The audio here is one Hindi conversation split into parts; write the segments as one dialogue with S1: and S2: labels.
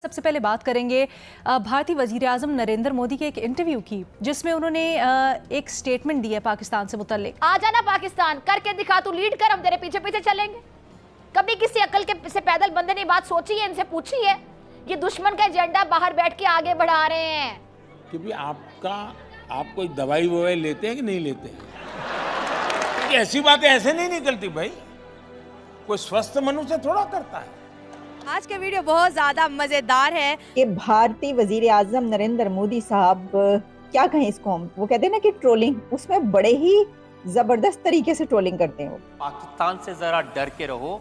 S1: सबसे पहले बात करेंगे भारतीय वजीर-ए-आज़म नरेंद्र मोदी के एक इंटरव्यू की, जिसमें उन्होंने एक स्टेटमेंट दी है पाकिस्तान से मुतल्लिक।
S2: आ जाना पाकिस्तान, करके दिखा, तू लीड कर, हम तेरे पीछे पीछे चलेंगे। कभी किसी अकल के से पैदल बंदे ने बात सोची है, इनसे पूछी है? ये दुश्मन का एजेंडा बाहर बैठ के आगे बढ़ा रहे हैं।
S3: क्योंकि आप कोई दवाई ववाई लेते हैं कि नहीं लेते हैं? ऐसी बातें ऐसे नहीं निकलती भाई, कोई स्वस्थ मनुष्य थोड़ा करता है।
S4: आज का वीडियो बहुत ज्यादा मजेदार है
S5: कि भारतीय वजीर आजम नरेंद्र मोदी साहब क्या कहें इसको, हम वो कहते हैं ना कि ट्रोलिंग, उसमें बड़े ही जबरदस्त तरीके से ट्रोलिंग करते हैं।
S6: पाकिस्तान से जरा डर के रहो,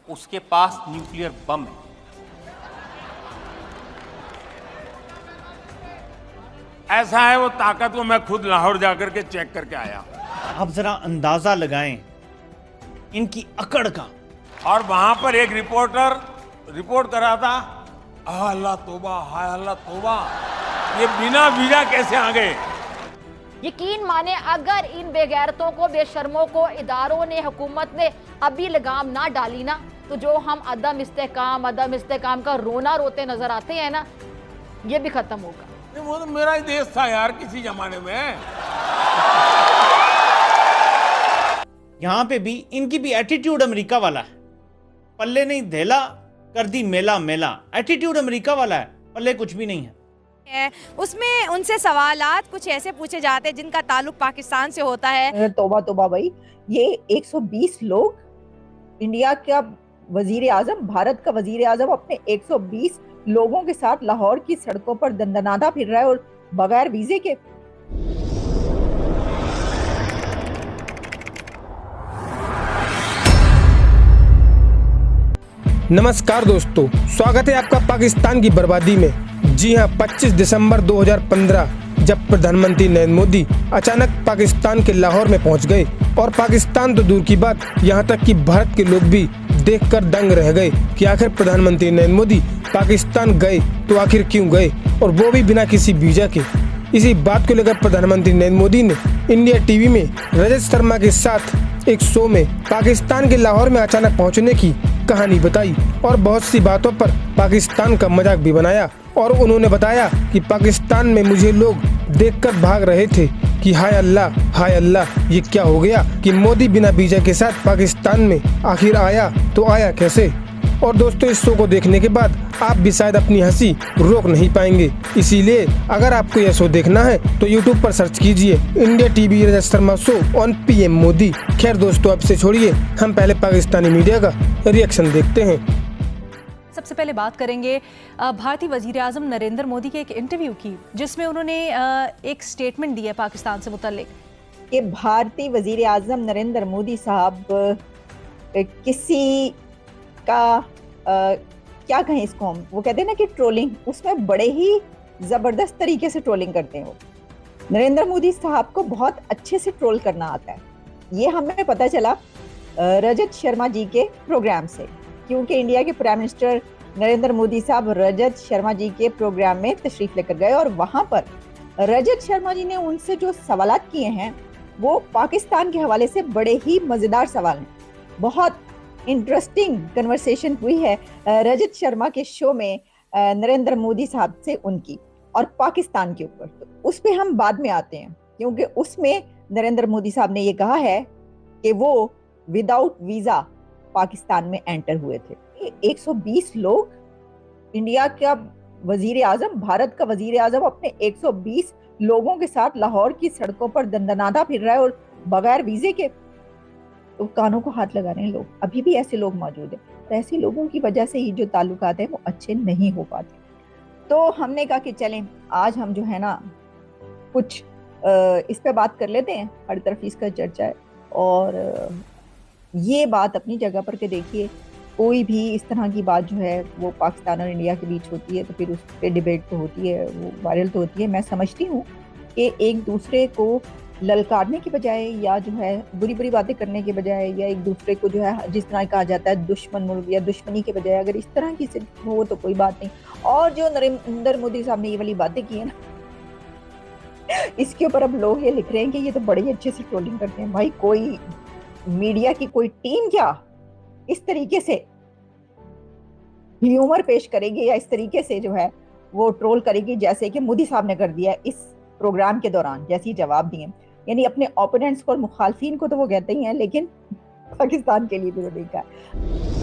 S6: उसके पास न्यूक्लियर बम है।
S3: ऐसा है वो ताकत को मैं खुद लाहौर जाकर के चेक करके आया।
S7: आप जरा अंदाजा लगाएं इनकी अकड़ का।
S3: और वहां पर एक रिपोर्टर रिपोर्ट कर रहा था, अल्लाह तौबा, हाय अल्लाह तौबा, ये बिना वीजा कैसे आ गए?
S2: यकीन माने अगर इन बेगैरतों को, बेशर्मों को इदारों ने, हुकूमत ने अभी लगाम ना डाली ना, तो जो हम अदम इस्तेकाम का रोना रोते नजर आते हैं ना, ये भी खत्म होगा।
S3: वो तो मेरा ही देश था यार किसी जमाने में।
S7: यहां पे भी इनकी भी एटीट्यूड अमेरिका वाला है, पल्ले नहीं धेला कर दी मेला मेला। एटीट्यूड अमेरिका वाला है, पल्ले कुछ भी नहीं है।
S4: उसमें उनसे सवालात कुछ ऐसे पूछे जाते हैं जिनका ताल्लुक पाकिस्तान से होता है।
S5: तौबा तौबा भाई, ये 120 लोग, इंडिया का वजीर आजम, भारत का वजीर आजम अपने 120 लोगों के साथ लाहौर की सड़कों पर दंदनाता फिर रहा है और बगैर वीजे के।
S8: नमस्कार दोस्तों, स्वागत है आपका पाकिस्तान की बर्बादी में। जी हां, 25 दिसंबर 2015 जब प्रधानमंत्री नरेंद्र मोदी अचानक पाकिस्तान के लाहौर में पहुंच गए, और पाकिस्तान तो दूर की बात, यहां तक कि भारत के लोग भी देखकर दंग रह गए कि आखिर प्रधानमंत्री नरेंद्र मोदी पाकिस्तान गए तो आखिर क्यों गए, और वो भी बिना किसी वीजा के। इसी बात को लेकर प्रधानमंत्री नरेंद्र मोदी ने इंडिया टीवी में रजत शर्मा के साथ एक शो में पाकिस्तान के लाहौर में अचानक पहुंचने की कहानी बताई, और बहुत सी बातों पर पाकिस्तान का मजाक भी बनाया। और उन्होंने बताया कि पाकिस्तान में मुझे लोग देखकर भाग रहे थे कि हाय अल्लाह, ये क्या हो गया कि मोदी बिना वीजा के साथ पाकिस्तान में आखिर आया तो आया कैसे। और दोस्तों, इस शो को देखने के बाद आप भी शायद अपनी हंसी रोक नहीं पाएंगे, इसीलिए अगर आपको यह शो देखना है तो यूट्यूब पर सर्च कीजिए India TV Rajat Sharma show on PM Modi. खैर दोस्तों, अब से छोड़िए, हम पहले पाकिस्तानी मीडिया का रिएक्शन देखते हैं।
S1: सबसे पहले बात करेंगे भारतीय वजीर-ए-आज़म नरेंद्र मोदी के एक इंटरव्यू की, जिसमें उन्होंने एक स्टेटमेंट दी है पाकिस्तान से मुतल्लिक।
S5: कि भारतीय वजीर आजम नरेंद्र मोदी साहब किसी का क्या कहें इसको, हम वो कहते हैं ना कि ट्रोलिंग, उसमें बड़े ही जबरदस्त तरीके से ट्रोलिंग करते हैं। वो नरेंद्र मोदी साहब को बहुत अच्छे से ट्रोल करना आता है। ये हमें पता चला रजत शर्मा जी के प्रोग्राम से, क्योंकि इंडिया के प्राइम मिनिस्टर नरेंद्र मोदी साहब रजत शर्मा जी के प्रोग्राम में तशरीफ लेकर गए, और वहां पर रजत शर्मा जी ने उनसे जो सवालात किए हैं वो पाकिस्तान के हवाले से बड़े ही मजेदार सवाल हैं। बहुत इंटरेस्टिंग कन्वर्सेशन हुई है रजत शर्मा के शो में नरेंद्र मोदी साहब से उनकी, और पाकिस्तान के ऊपर तो उस पे हम बाद में आते हैं, क्योंकि उसमें नरेंद्र मोदी साहब ने ये कहा है कि वो विदाउट वीजा पाकिस्तान में एंटर हुए थे। 120 लोग, इंडिया का वजीर आजम, भारत का वजीर आजम अपने 120 लोगों के साथ लाहौर की सड़कों पर दंदनाता फिर रहा है और बगैर वीजे के। तो कानों को हाथ लगा रहे हैं लोग, अभी भी ऐसे लोग मौजूद हैं। तो ऐसे लोगों की वजह से ही जो ताल्लुकात हैं वो अच्छे नहीं हो पाते। तो हमने कहा कि चलें आज हम जो है ना कुछ इस पे बात कर लेते हैं। हर तरफ इसका चर्चा है, और ये बात अपनी जगह पर के देखिए, कोई भी इस तरह की बात जो है वो पाकिस्तान और इंडिया के बीच होती है तो फिर उस पर डिबेट तो होती है, वो वायरल तो होती है। मैं समझती हूँ कि एक दूसरे को ललकारने की बजाय, या जो है बुरी बुरी बातें करने के बजाय, या एक दूसरे को जो है जिस तरह कहा जाता है दुश्मन मुल्क या दुश्मनी के बजाय, अगर इस तरह की सिर्फ हो तो कोई बात नहीं। और जो नरेंद्र मोदी साहब ने ये वाली बातें की है ना, इसके ऊपर अब लोग ये लिख रहे हैं कि ये तो बड़े अच्छे से ट्रोलिंग करते हैं। भाई, कोई मीडिया की कोई टीम क्या इस तरीके से ह्यूमर पेश करेगी या इस तरीके से जो है वो ट्रोल करेगी जैसे कि मोदी साहब ने कर दिया इस प्रोग्राम के दौरान, जैसे ही जवाब दिए। यानी अपने ओपोनेंट्स को और मुखालफिन को तो वो कहते ही हैं, लेकिन पाकिस्तान के लिए भी वो नहीं कहा।